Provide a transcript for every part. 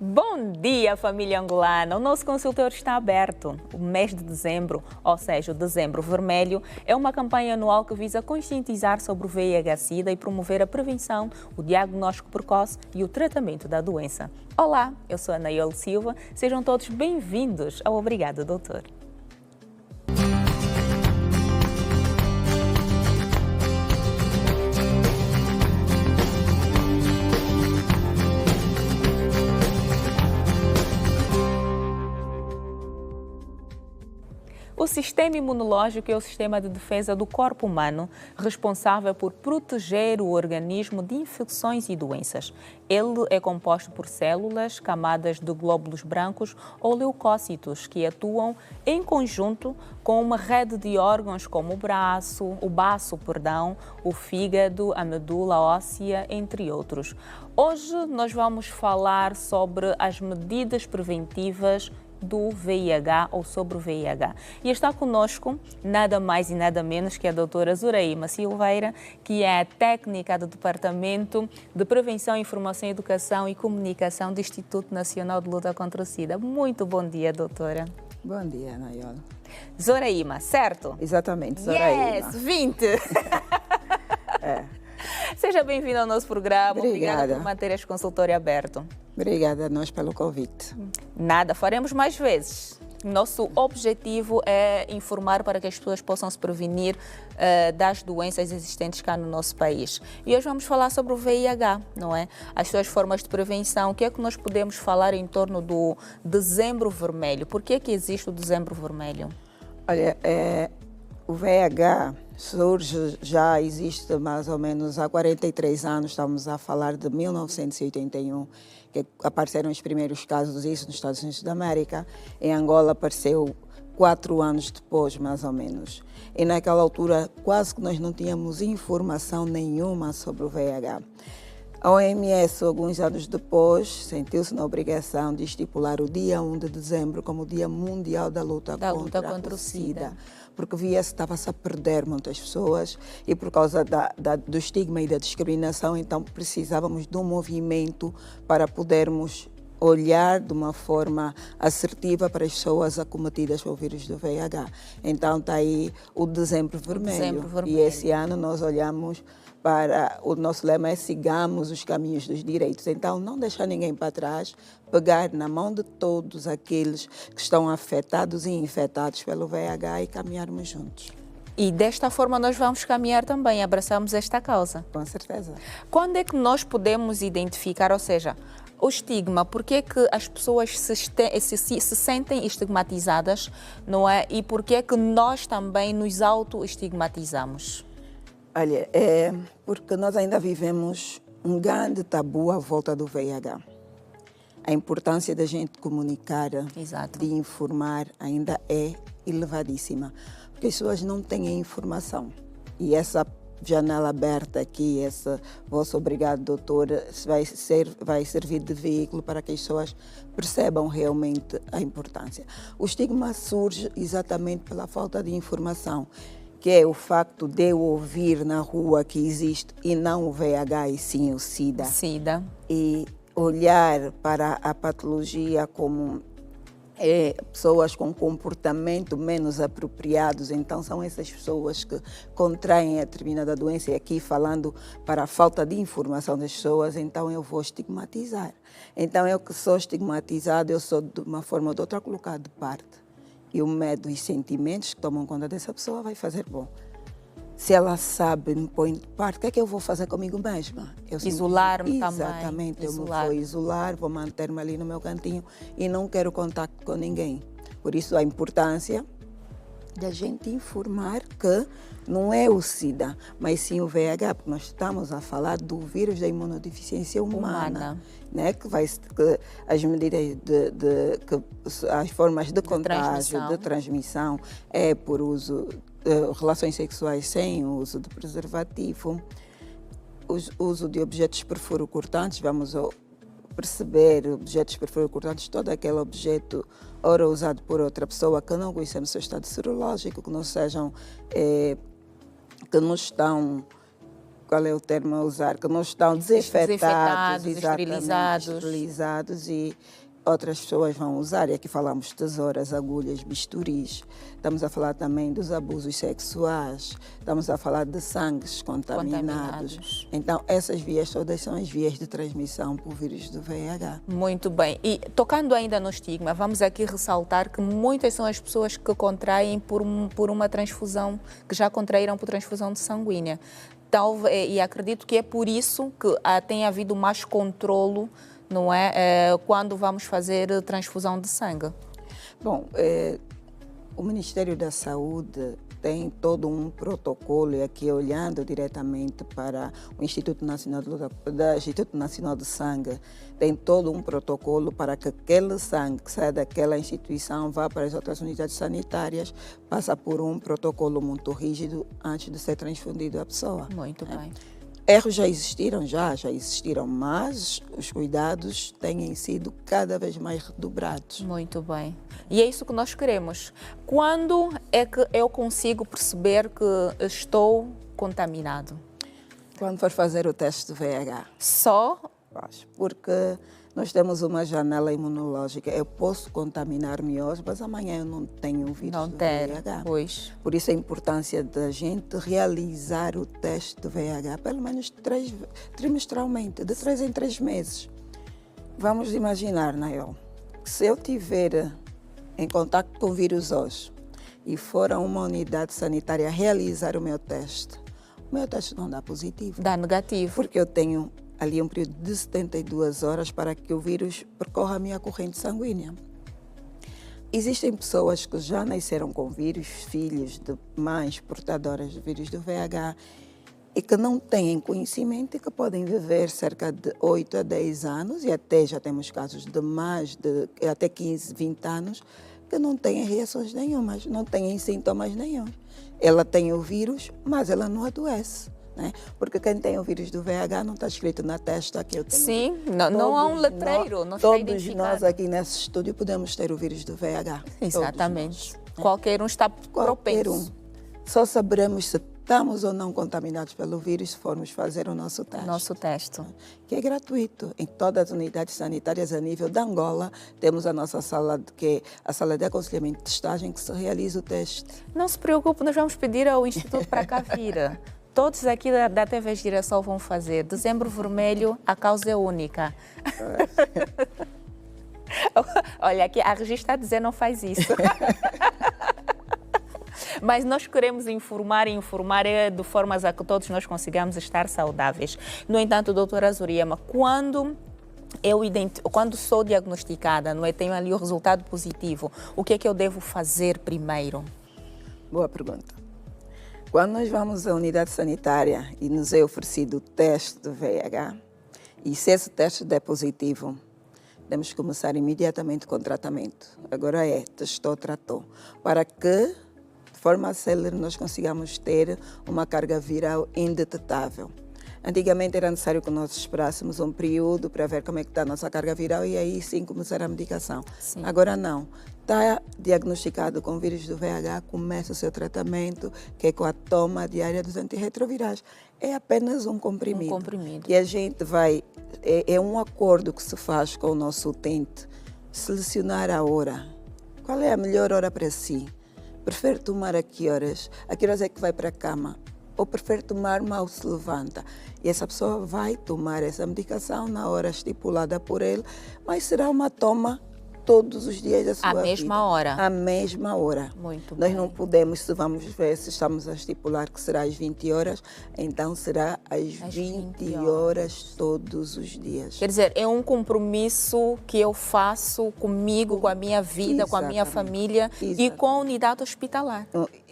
Bom dia, família angolana! O nosso consultório está aberto. O mês de dezembro, ou seja, o Dezembro Vermelho, é uma campanha anual que visa conscientizar sobre o VIH-Sida e promover a prevenção, o diagnóstico precoce e o tratamento da doença. Olá, eu sou a Naiole Silva. Sejam todos bem-vindos ao Obrigada, Doutor. O sistema imunológico é o sistema de defesa do corpo humano, responsável por proteger o organismo de infecções e doenças. Ele é composto por células, camadas de glóbulos brancos ou leucócitos, que atuam em conjunto com uma rede de órgãos como o baço, o fígado, a medula óssea, entre outros. Hoje nós vamos falar sobre as medidas preventivas do VIH ou sobre o VIH. E está conosco nada mais e nada menos que a doutora Zoraima Silveira, que é a técnica do Departamento de Prevenção, Informação, Educação e Comunicação do Instituto Nacional de Luta contra o SIDA. Muito bom dia, doutora. Bom dia, Naiole. Zoraima, certo? Exatamente, Zoraima. Yes, 20! É. Seja bem-vindo ao nosso programa. Obrigada por manter este consultório aberto. Obrigada a nós pelo convite. Nada, faremos mais vezes. Nosso objetivo é informar para que as pessoas possam se prevenir das doenças existentes cá no nosso país. E hoje vamos falar sobre o VIH, não é? As suas formas de prevenção. O que é que nós podemos falar em torno do Dezembro Vermelho? Por que é que existe o Dezembro Vermelho? Olha, o VIH já existe mais ou menos há 43 anos, estamos a falar de 1981, que apareceram os primeiros casos disso nos Estados Unidos da América. Em Angola apareceu 4 anos depois, mais ou menos. E naquela altura quase que nós não tínhamos informação nenhuma sobre o VIH. A OMS, alguns anos depois, sentiu-se na obrigação de estipular o dia 1 de dezembro como o Dia Mundial da Luta contra o SIDA, porque via-se que estava-se a perder muitas pessoas e por causa do estigma e da discriminação, então precisávamos de um movimento para podermos olhar de uma forma assertiva para as pessoas acometidas pelo vírus do VIH. Então está aí o Dezembro Vermelho. E esse ano nós olhamos para... O nosso lema é sigamos os caminhos dos direitos. Então, não deixar ninguém para trás, pegar na mão de todos aqueles que estão afetados e infectados pelo VIH e caminharmos juntos. E desta forma nós vamos caminhar também, abraçamos esta causa. Com certeza. Quando é que nós podemos identificar, ou seja, o estigma, por que é que as pessoas se sentem estigmatizadas, não é? E por que é que nós também nos auto-estigmatizamos? Olha, é porque nós ainda vivemos um grande tabu à volta do VIH. A importância da gente comunicar, Exato, de informar, ainda é elevadíssima. Porque as pessoas não têm a informação. E essa janela aberta aqui, esse vosso obrigado, doutor, vai servir de veículo para que as pessoas percebam realmente a importância. O estigma surge exatamente pela falta de informação, que é o facto de eu ouvir na rua que existe e não o VIH e sim o SIDA. E olhar para a patologia como pessoas com comportamento menos apropriados, então são essas pessoas que contraem a determinada doença, e aqui falando para a falta de informação das pessoas, então eu vou estigmatizar. Então eu que sou estigmatizado, eu sou de uma forma ou de outra colocado de parte. E o medo e sentimentos que tomam conta dessa pessoa vai fazer bom. Se ela sabe, me põe de parte, o que é que eu vou fazer comigo mesma? Isolar-me também. Exatamente, eu me vou isolar, vou manter-me ali no meu cantinho e não quero contato com ninguém. Por isso a importância da gente informar que não é o SIDA, mas sim o VIH, porque nós estamos a falar do vírus da imunodeficiência humana. Né? Que as medidas as formas de contágio, de transmissão, é por uso relações sexuais sem o uso de preservativo, o uso de objetos perfuro-cortantes. Vamos perceber objetos perfuro-cortantes, todo aquele objeto ora usado por outra pessoa que não conhecemos o seu estado serológico, que não sejam, que não estão qual é o termo a usar, que não estão desinfetados, exatamente, esterilizados e outras pessoas vão usar. E aqui falamos de tesouras, agulhas, bisturis. Estamos a falar também dos abusos sexuais. Estamos a falar de sangues contaminados. Então, essas vias todas são as vias de transmissão por vírus do VIH. Muito bem. E tocando ainda no estigma, vamos aqui ressaltar que muitas são as pessoas que contraem por uma transfusão, que já contraíram por transfusão de sanguínea. E acredito que é por isso que tem havido mais controlo, não é? Quando vamos fazer transfusão de sangue. Bom, o Ministério da Saúde tem todo um protocolo, e aqui olhando diretamente para o Instituto Nacional de Sangue, tem todo um protocolo para que aquele sangue que sai daquela instituição vá para as outras unidades sanitárias, passa por um protocolo muito rígido antes de ser transfundido à pessoa. Muito bem. Erros já existiram, mas os cuidados têm sido cada vez mais redobrados. Muito bem. E é isso que nós queremos. Quando é que eu consigo perceber que estou contaminado? Quando for fazer o teste de VIH. Só? Porque nós temos uma janela imunológica. Eu posso contaminar-me hoje, mas amanhã eu não tenho o vírus do VIH. Pois. Por isso a importância da gente realizar o teste de VIH pelo menos trimestralmente, de 3 em 3 meses. Vamos imaginar, Nayol, que se eu tiver em contato com o vírus hoje e for a uma unidade sanitária realizar o meu teste não dá positivo. Dá negativo. Porque eu tenho ali um período de 72 horas para que o vírus percorra a minha corrente sanguínea. Existem pessoas que já nasceram com vírus, filhos de mães portadoras de vírus do VIH, e que não têm conhecimento e que podem viver cerca de 8 a 10 anos, e até já temos casos de mais de até 15, 20 anos, que não têm reações nenhumas, não têm sintomas nenhum. Ela tem o vírus, mas ela não adoece. Né? Porque quem tem o vírus do VIH não está escrito na testa que eu tenho. Sim, não há um letreiro, não está todos identificado. nós aqui nesse estúdio podemos ter o vírus do VIH. Exatamente. Qualquer um está propenso. Só saberemos se estamos ou não contaminados pelo vírus se formos fazer o nosso teste. Que é gratuito. Em todas as unidades sanitárias a nível da Angola, temos a nossa sala, que é a sala de aconselhamento de testagem, que se realiza o teste. Não se preocupe, nós vamos pedir ao Instituto para cá vir. Todos aqui da TV Girassol vão fazer. Dezembro Vermelho, a causa é única. Olha, aqui a Regi está a dizer não faz isso. Mas nós queremos informar de formas a que todos nós consigamos estar saudáveis. No entanto, doutora Zuriema, quando sou diagnosticada, não é, tenho ali o resultado positivo, o que é que eu devo fazer primeiro? Boa pergunta. Quando nós vamos à unidade sanitária e nos é oferecido o teste do VIH, e se esse teste der positivo, temos que começar imediatamente com o tratamento. Agora testou, tratou, para que de forma célere nós consigamos ter uma carga viral indetetável. Antigamente era necessário que nós esperássemos um período para ver como é que está a nossa carga viral e aí sim começar a medicação. Sim. Agora não. Está diagnosticado com vírus do VIH, começa o seu tratamento, que é com a toma diária dos antirretrovirais. É apenas um comprimido. E a gente vai... É um acordo que se faz com o nosso utente, selecionar a hora. Qual é a melhor hora para si? Prefere tomar a que horas? A que horas é que vai para a cama? Ou prefere tomar mal se levanta? E essa pessoa vai tomar essa medicação na hora estipulada por ele, mas será uma toma todos os dias da sua vida. À mesma hora? À mesma hora. Muito Nós bem. não podemos, se vamos ver, se estamos a estipular que será às 20 horas, então será às 20 horas todos os dias. Quer dizer, é um compromisso que eu faço comigo, com a minha vida, com a minha família e com a unidade hospitalar.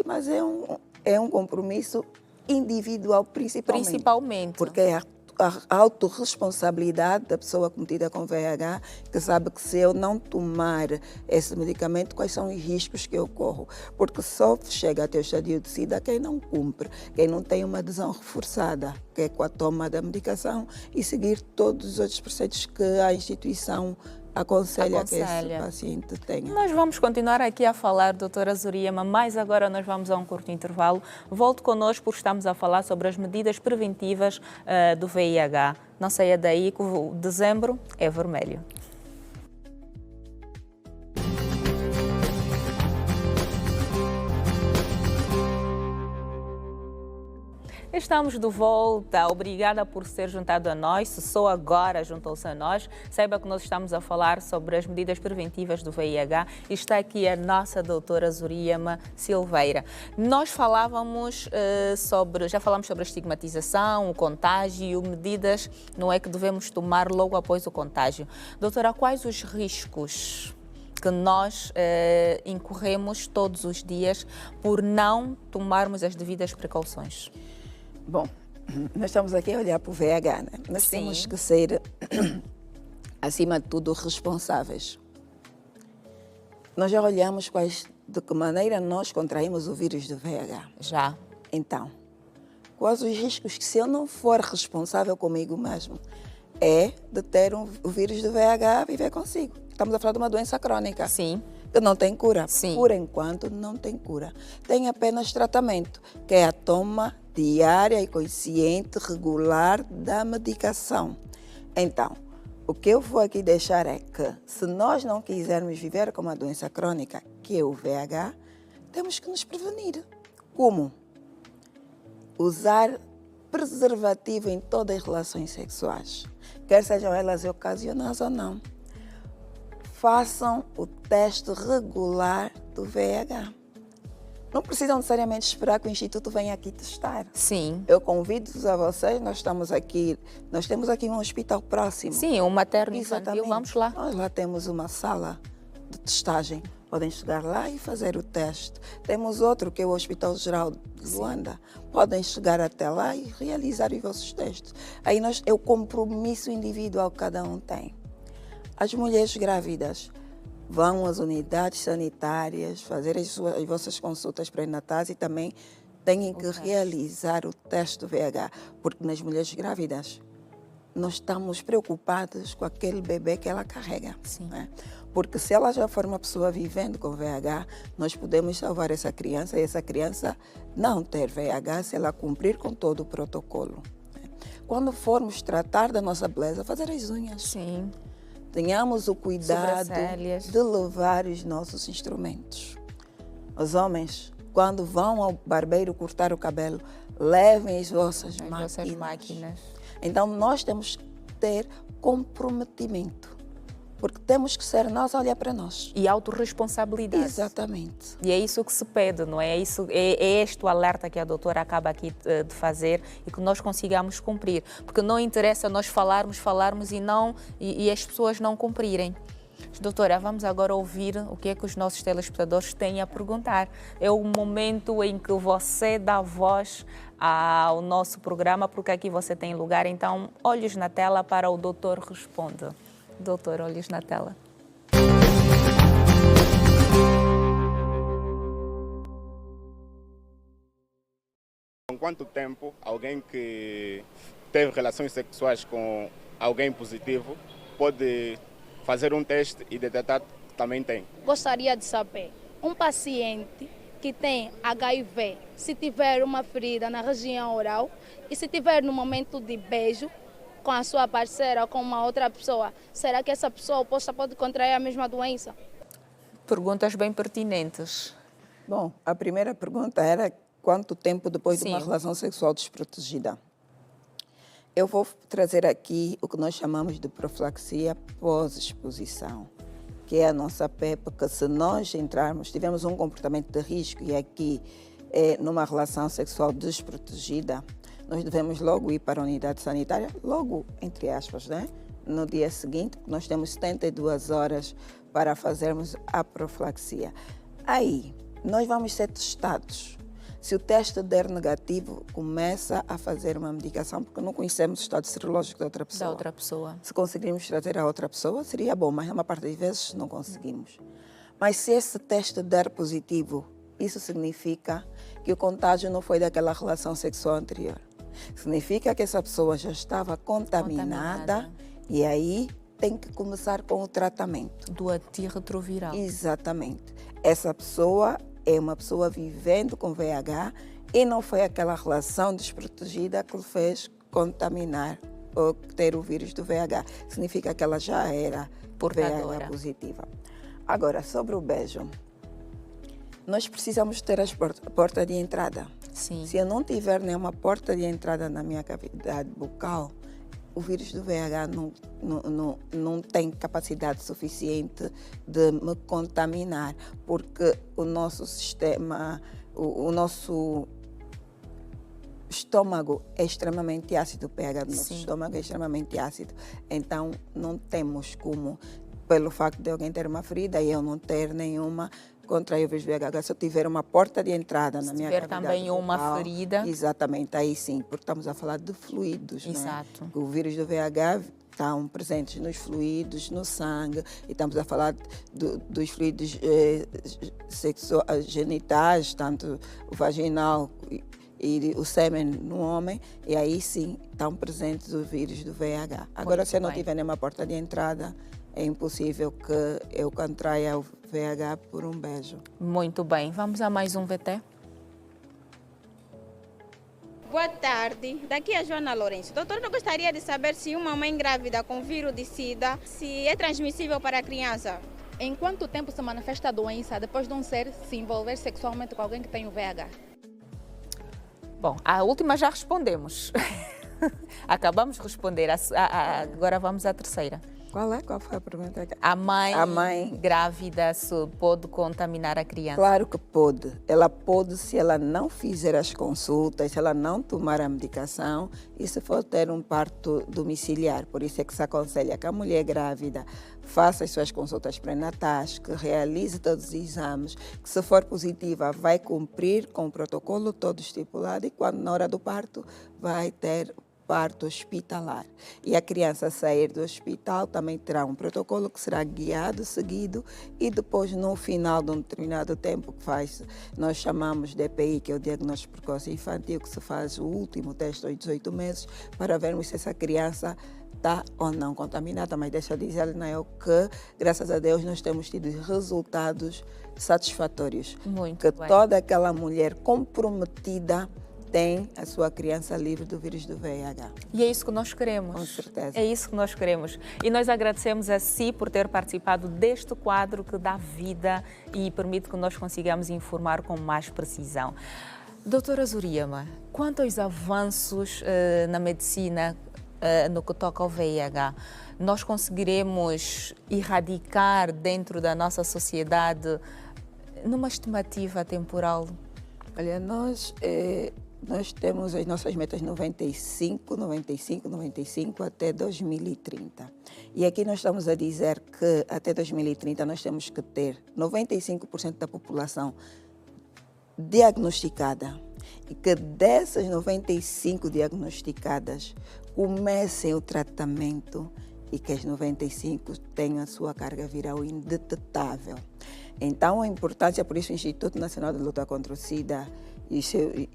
Mas é um compromisso individual, principalmente. Porque é a autorresponsabilidade da pessoa cometida com VIH, que sabe que se eu não tomar esse medicamento, quais são os riscos que eu corro. Porque só chega até o estadio de SIDA quem não cumpre, quem não tem uma adesão reforçada, que é com a toma da medicação e seguir todos os outros preceitos que a instituição aconselha que esse paciente tenha. Nós vamos continuar aqui a falar, doutora Zuriema, mas agora nós vamos a um curto intervalo. Volte connosco porque estamos a falar sobre as medidas preventivas do VIH. Não saia daí que o dezembro é vermelho. Estamos de volta. Obrigada por ser juntado a nós. Se só agora juntou-se a nós, saiba que nós estamos a falar sobre as medidas preventivas do VIH e está aqui a nossa doutora Zuriema Silveira. Nós falávamos já falamos sobre a estigmatização, o contágio, medidas não é que devemos tomar logo após o contágio. Doutora, quais os riscos que nós incorremos todos os dias por não tomarmos as devidas precauções? Bom, nós estamos aqui a olhar para o VIH, né? Nós temos que ser, acima de tudo, responsáveis. Nós já olhamos de que maneira nós contraímos o vírus do VIH. Já. Então, quais os riscos que, se eu não for responsável comigo mesmo, é de ter o vírus do VIH a viver consigo. Estamos a falar de uma doença crônica. Sim. Que não tem cura. Sim. Por enquanto, não tem cura. Tem apenas tratamento, que é a toma diária e consciente, regular da medicação. Então, o que eu vou aqui deixar é que, se nós não quisermos viver com uma doença crônica, que é o VIH, temos que nos prevenir. Como? Usar preservativo em todas as relações sexuais, quer sejam elas ocasionais ou não. Façam o teste regular do VIH. Não precisam necessariamente esperar que o Instituto venha aqui testar. Sim. Eu convido-vos a vocês, nós temos aqui um hospital próximo. Sim, um materno infantil, vamos lá. Nós lá temos uma sala de testagem. Podem chegar lá e fazer o teste. Temos outro, que é o Hospital Geral de Luanda. Sim. Podem chegar até lá e realizar os vossos testes. Aí é o compromisso individual que cada um tem. As mulheres grávidas vão às unidades sanitárias fazer as vossas consultas pré-natais e também têm que realizar o teste do VIH, porque nas mulheres grávidas nós estamos preocupados com aquele bebê que ela carrega. Sim. Né? Porque se ela já for uma pessoa vivendo com VIH, nós podemos salvar essa criança e essa criança não ter VIH se ela cumprir com todo o protocolo. Né? Quando formos tratar da nossa beleza, fazer as unhas. Sim. Tenhamos o cuidado de levar os nossos instrumentos. Os homens, quando vão ao barbeiro cortar o cabelo, levem as vossas máquinas. Então, nós temos que ter comprometimento, porque temos que ser nós a olhar para nós. E autorresponsabilidade. Exatamente. E é isso que se pede, não é? É este o alerta que a doutora acaba aqui de fazer e que nós consigamos cumprir. Porque não interessa nós falarmos e as pessoas não cumprirem. Doutora, vamos agora ouvir o que é que os nossos telespectadores têm a perguntar. É o momento em que você dá voz ao nosso programa, porque aqui você tem lugar. Então, olhos na tela para o doutor responde. Doutor, olhos na tela. Com quanto tempo alguém que teve relações sexuais com alguém positivo pode fazer um teste e detectar que também tem? Gostaria de saber, um paciente que tem HIV, se tiver uma ferida na região oral e se tiver no momento de beijo com a sua parceira ou com uma outra pessoa, será que essa pessoa oposta pode contrair a mesma doença? Perguntas bem pertinentes. Bom, a primeira pergunta era quanto tempo depois de uma relação sexual desprotegida. Eu vou trazer aqui o que nós chamamos de profilaxia pós-exposição, que é a nossa PEP, que se nós tivermos um comportamento de risco e aqui numa relação sexual desprotegida, nós devemos logo ir para a unidade sanitária, logo, entre aspas, né? No dia seguinte, nós temos 72 horas para fazermos a profilaxia. Aí, nós vamos ser testados. Se o teste der negativo, começa a fazer uma medicação, porque não conhecemos o estado serológico da outra pessoa. Se conseguirmos trazer a outra pessoa, seria bom, mas na maior parte das vezes não conseguimos. Mas se esse teste der positivo, isso significa que o contágio não foi daquela relação sexual anterior. Significa que essa pessoa já estava contaminada. E aí tem que começar com o tratamento. Do antirretroviral. Exatamente. Essa pessoa é uma pessoa vivendo com VIH e não foi aquela relação desprotegida que lhe fez contaminar ou ter o vírus do VIH. Significa que ela já era Portadora. VIH positiva. Agora, sobre o beijo, nós precisamos ter a porta de entrada. Sim. Se eu não tiver nenhuma porta de entrada na minha cavidade bucal, o vírus do VIH não tem capacidade suficiente de me contaminar, porque o nosso sistema, o nosso estômago é extremamente ácido, o pH do nosso estômago é extremamente ácido. Então, não temos como, pelo facto de alguém ter uma ferida e eu não ter nenhuma, contrair o vírus do VIH. Se eu tiver uma porta de entrada na minha cavidade também bucal, uma ferida. Exatamente, aí sim, porque estamos a falar de fluidos. Exato. Né? O vírus do VIH estão presentes nos fluidos, no sangue, e estamos a falar dos fluidos genitais, tanto o vaginal e o sêmen no homem, e aí sim estão presentes os vírus do VIH. Agora, se eu não tiver nenhuma porta de entrada, é impossível que eu contraia o VIH por um beijo. Muito bem. Vamos a mais um VT? Boa tarde, daqui é a Joana Lourenço. Doutor, eu gostaria de saber se uma mãe grávida com vírus de SIDA, se é transmissível para a criança. Em quanto tempo se manifesta a doença depois de um ser se envolver sexualmente com alguém que tem o VIH? Bom, a última já respondemos. Acabamos de responder. Agora vamos à terceira. Qual foi a pergunta? A mãe grávida se pode contaminar a criança? Claro que pode. Ela pode, se ela não fizer as consultas, se ela não tomar a medicação e se for ter um parto domiciliar. Por isso é que se aconselha que a mulher grávida faça as suas consultas pré-natais, que realize todos os exames, que se for positiva vai cumprir com o protocolo todo estipulado e quando na hora do parto vai ter parto hospitalar. E a criança sair do hospital também terá um protocolo que será guiado, seguido e depois no final de um determinado tempo que nós chamamos de EPI, que é o diagnóstico precoce infantil, que se faz o último teste aos 18 meses para vermos se essa criança está ou não contaminada, mas deixa eu dizer, Nael, que graças a Deus nós temos tido resultados satisfatórios. Muito que bem. Toda aquela mulher comprometida tem a sua criança livre do vírus do VIH. E é isso que nós queremos. Com certeza. É isso que nós queremos. E nós agradecemos a si por ter participado deste quadro que dá vida e permite que nós consigamos informar com mais precisão. Doutora Zuriama, quanto aos avanços na medicina no que toca ao VIH, nós conseguiremos erradicar dentro da nossa sociedade numa estimativa temporal? Olha, nós temos as nossas metas 95 até 2030. E aqui nós estamos a dizer que até 2030 nós temos que ter 95% da população diagnosticada e que dessas 95 diagnosticadas comecem o tratamento e que as 95 tenham a sua carga viral indetetável. Então, a importância, por isso o Instituto Nacional de Luta contra o SIDA e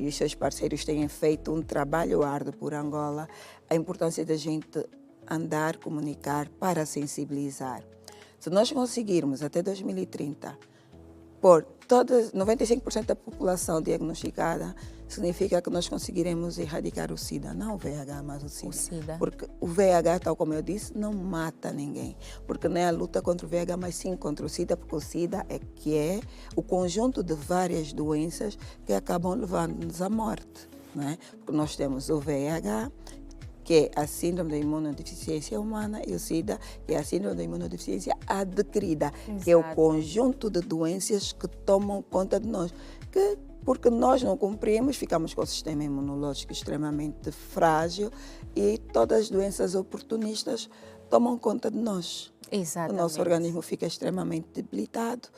os seus parceiros têm feito um trabalho árduo por Angola, a importância da gente andar, comunicar para sensibilizar. Se nós conseguirmos até 2030 por 95% da população diagnosticada, significa que nós conseguiremos erradicar o SIDA, não o VIH, mas o SIDA. Porque o VIH, tal como eu disse, não mata ninguém. Porque não é a luta contra o VIH, mas sim contra o SIDA, porque o SIDA é o conjunto de várias doenças que acabam levando-nos à morte. Não é? Porque nós temos o VIH, que é a síndrome da imunodeficiência humana, e o SIDA, que é a síndrome da imunodeficiência adquirida, que é o conjunto de doenças que tomam conta de nós. Porque nós não cumprimos, ficamos com o sistema imunológico extremamente frágil e todas as doenças oportunistas tomam conta de nós. Exatamente. O nosso organismo fica extremamente debilitado.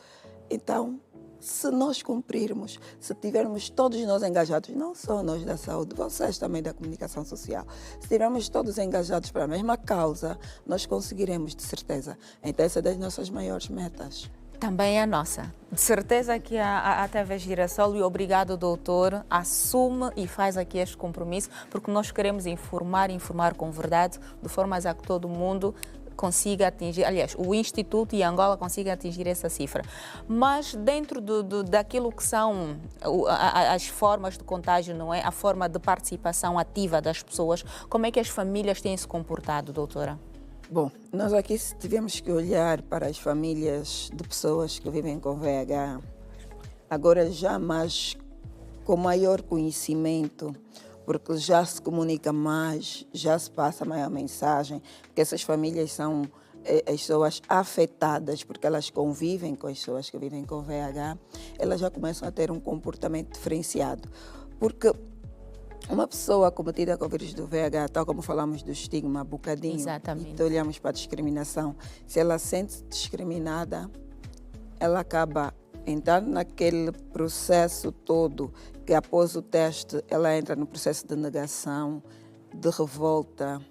Então, se nós cumprirmos, se tivermos todos nós engajados, não só nós da saúde, vocês também da comunicação social, se tivermos todos engajados para a mesma causa, nós conseguiremos, de certeza. Então, essa é das nossas maiores metas. Também é a nossa. De certeza que a TV Girassol, e obrigado, doutor, assume e faz aqui este compromisso, porque nós queremos informar com verdade, de forma a que todo mundo consiga atingir, aliás, o Instituto e Angola consiga atingir essa cifra. Mas dentro daquilo que são as formas de contágio, não é? A forma de participação ativa das pessoas, como é que as famílias têm se comportado, doutora? Bom, nós aqui tivemos que olhar para as famílias de pessoas que vivem com VIH, agora já mais com maior conhecimento, porque já se comunica mais, já se passa maior mensagem, porque essas famílias são as pessoas afetadas, porque elas convivem com as pessoas que vivem com VIH, elas já começam a ter um comportamento diferenciado. Porque uma pessoa cometida com o vírus do VIH, tal como falamos do estigma, bocadinho, exatamente, e olhamos para a discriminação, se ela sente descriminada, ela acaba entrando naquele processo todo, que após o teste ela entra no processo de negação, de revolta,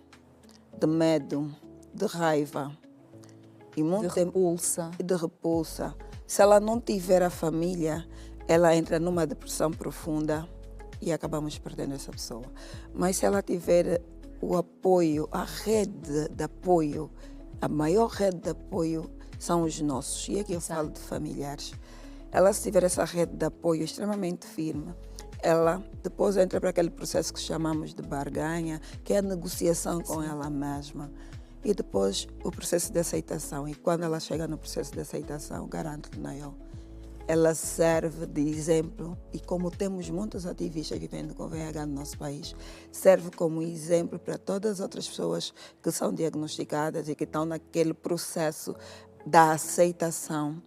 de medo, de raiva. E muito de repulsa. Se ela não tiver a família, ela entra numa depressão profunda e acabamos perdendo essa pessoa. Mas se ela tiver o apoio, a rede de apoio, a maior rede de apoio são os nossos. E aqui eu falo de familiares. Ela, se tiver essa rede de apoio extremamente firme, ela depois entra para aquele processo que chamamos de barganha, que é a negociação com ela mesma. E depois o processo de aceitação. E quando ela chega no processo de aceitação, garanto-lhe, ela serve de exemplo. E como temos muitos ativistas vivendo com VIH no nosso país, serve como exemplo para todas as outras pessoas que são diagnosticadas e que estão naquele processo da aceitação.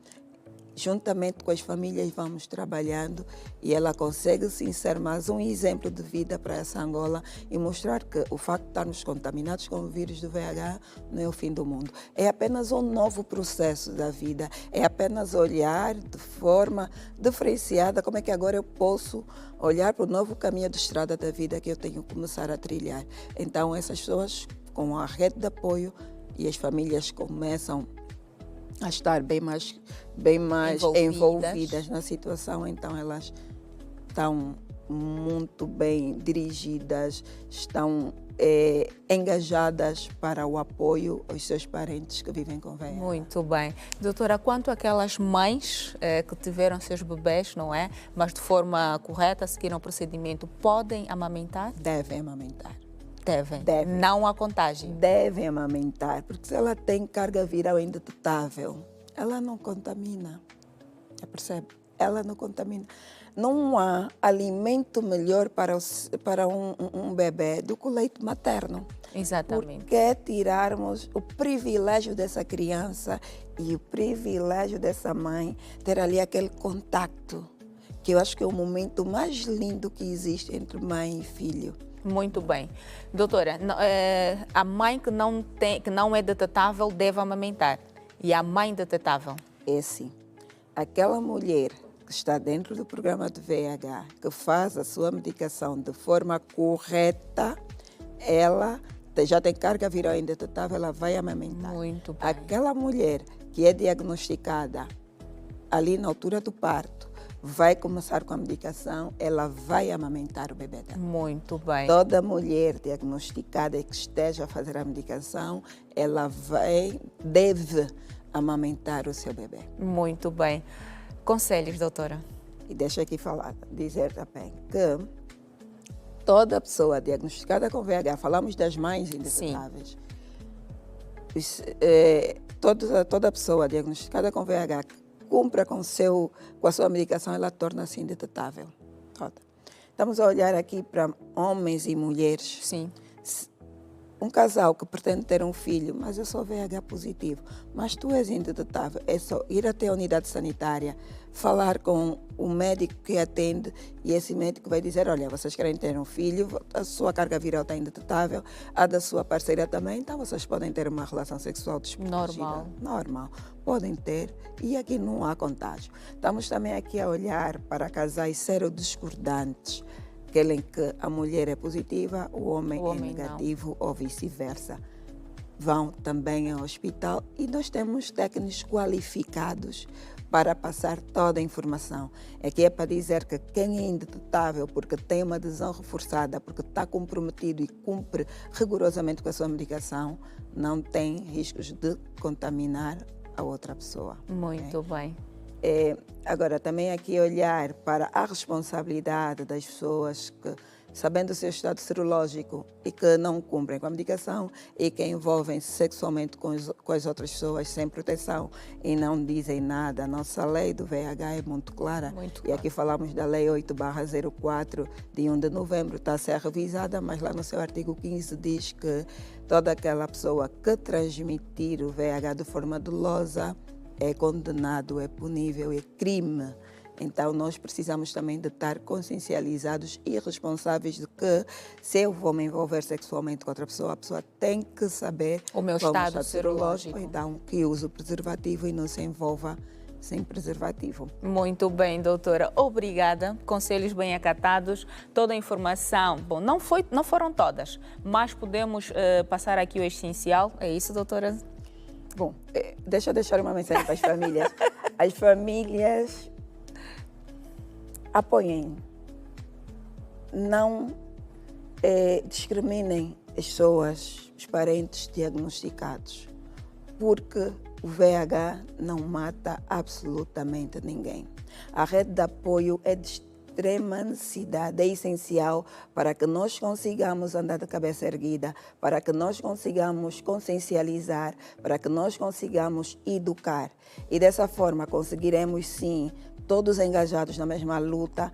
Juntamente com as famílias vamos trabalhando e ela consegue sim ser mais um exemplo de vida para essa Angola e mostrar que o facto de estarmos contaminados com o vírus do VIH não é o fim do mundo. É apenas um novo processo da vida, é apenas olhar de forma diferenciada como é que agora eu posso olhar para o novo caminho de estrada da vida que eu tenho que começar a trilhar. Então essas pessoas com a rede de apoio e as famílias começam a estar bem mais envolvidas na situação, então elas estão muito bem dirigidas, estão engajadas para o apoio aos seus parentes que vivem com VIH. Muito bem. Doutora, quanto àquelas mães que tiveram seus bebés, não é? Mas de forma correta, seguiram o procedimento, podem amamentar? Devem amamentar. Devem. Não há contagem. Devem amamentar, porque se ela tem carga viral indetetável, ela não contamina. Já percebe? Ela não contamina. Não há alimento melhor para um bebê do que o leite materno. Exatamente. Porque tirarmos o privilégio dessa criança e o privilégio dessa mãe ter ali aquele contato, que eu acho que é o momento mais lindo que existe entre mãe e filho. Muito bem. Doutora, a mãe que não é detetável deve amamentar. E a mãe detetável? É sim. Aquela mulher que está dentro do programa de VIH, que faz a sua medicação de forma correta, ela já tem carga viral indetetável, ela vai amamentar. Muito bem. Aquela mulher que é diagnosticada ali na altura do parto, vai começar com a medicação, ela vai amamentar o bebê dela. Muito bem. Toda mulher diagnosticada que esteja a fazer a medicação, ela deve amamentar o seu bebê. Muito bem. Conselhos, doutora? E deixa aqui dizer também que toda pessoa diagnosticada com VIH, falamos das mães indetetáveis, toda pessoa diagnosticada com VIH cumpra com a sua medicação, ela torna-se indetetável. Estamos a olhar aqui para homens e mulheres. Sim. Um casal que pretende ter um filho, mas eu sou VIH positivo, mas tu és indetetável, é só ir até a unidade sanitária, falar com o médico que atende e esse médico vai dizer, olha, vocês querem ter um filho, a sua carga viral está indetetável, a da sua parceira também, então vocês podem ter uma relação sexual desprotegida. Normal. Podem ter e aqui não há contágio. Estamos também aqui a olhar para casais serodiscordantes, aquele em que a mulher é positiva, o homem é negativo ou vice-versa. vão também ao hospital e nós temos técnicos qualificados para passar toda a informação. Aqui é para dizer que quem é indetetável porque tem uma adesão reforçada, porque está comprometido e cumpre rigorosamente com a sua medicação, não tem riscos de contaminar a outra pessoa. Muito bem. Agora, também aqui olhar para a responsabilidade das pessoas que, sabendo o seu estado serológico e que não cumprem com a medicação e que envolvem-se sexualmente com as outras pessoas sem proteção e não dizem nada. A nossa lei do VIH é muito clara. E aqui falamos da Lei 8/04, de 1 de novembro, está a ser revisada, mas lá no seu artigo 15 diz que toda aquela pessoa que transmitir o VIH de forma dolosa é condenado, é punível, é crime. Então, nós precisamos também de estar consciencializados e responsáveis de que, se eu vou me envolver sexualmente com outra pessoa, a pessoa tem que saber o meu estado serológico. Então, que use o preservativo e não se envolva sem preservativo. Muito bem, doutora. Obrigada. Conselhos bem acatados, toda a informação. Bom, não foram todas, mas podemos passar aqui o essencial. É isso, doutora? Bom, deixa eu deixar uma mensagem para as famílias. As famílias apoiem, não discriminem as pessoas, os parentes diagnosticados, porque o VIH não mata absolutamente ninguém. A rede de apoio é de extrema necessidade, é essencial para que nós consigamos andar de cabeça erguida, para que nós consigamos consciencializar, para que nós consigamos educar. E dessa forma conseguiremos sim, todos engajados na mesma luta,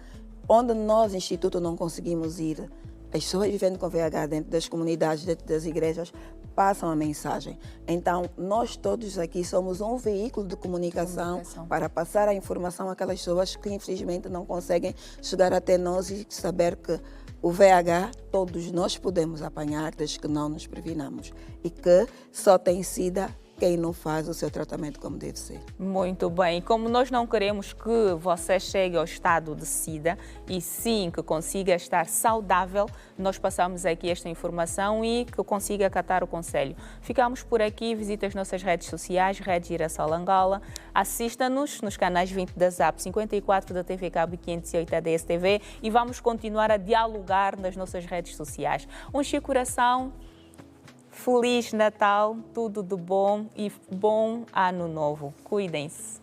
onde nós, Instituto, não conseguimos ir. As pessoas vivendo com VIH dentro das comunidades, dentro das igrejas, passam a mensagem. Então, nós todos aqui somos um veículo de comunicação para passar a informação àquelas pessoas que, infelizmente, não conseguem chegar até nós e saber que o VIH todos nós podemos apanhar desde que não nos previnamos e que só tem SIDA quem não faz o seu tratamento como deve ser. Muito bem. Como nós não queremos que você chegue ao estado de SIDA e sim que consiga estar saudável, nós passamos aqui esta informação e que consiga acatar o conselho. Ficamos por aqui, visite as nossas redes sociais, Rede Girassol Angola, assista-nos nos canais 20 da ZAP, 54 da TV Cabo e 508 da DSTV e vamos continuar a dialogar nas nossas redes sociais. Um Chico Coração. Feliz Natal, tudo de bom e bom ano novo. Cuidem-se.